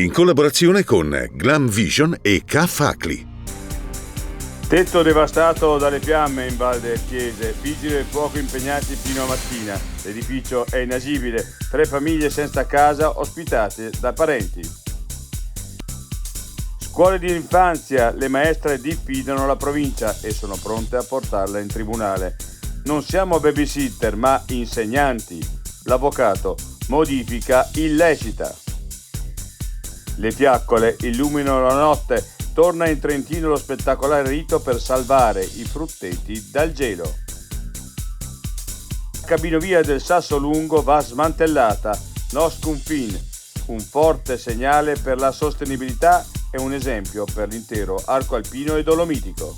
in collaborazione con Glam Vision e K-Facli. Tetto devastato dalle fiamme in Val del Chiese, vigili del fuoco impegnati fino a mattina. L'edificio è inagibile, 3 famiglie senza casa ospitate da parenti. Scuole di infanzia, le maestre diffidano la provincia e sono pronte a portarla in tribunale. Non siamo babysitter ma insegnanti. L'avvocato, modifica illecita. Le fiaccole illuminano la notte. Torna in Trentino lo spettacolare rito per salvare i frutteti dal gelo. La cabinovia del Sassolungo va smantellata. No sconfin, un forte segnale per la sostenibilità e un esempio per l'intero arco alpino e dolomitico.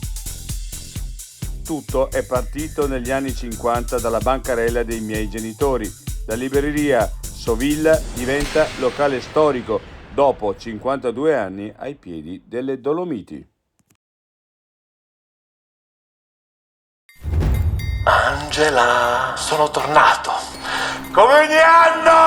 Tutto è partito negli anni 50 dalla bancarella dei miei genitori. La libreria Sovilla diventa locale storico dopo 52 anni ai piedi delle Dolomiti. Angela, sono tornato. Come ogni anno!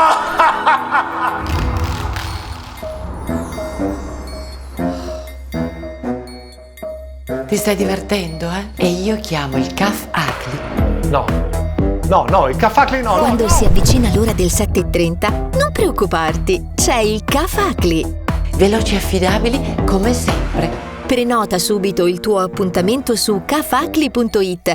Ti stai divertendo, eh? E io chiamo il K-Facli. No, il K-Facli no. Quando si avvicina l'ora del 7:30, non preoccuparti, c'è il K-Facli. Veloci e affidabili come sempre. Prenota subito il tuo appuntamento su kfacli.it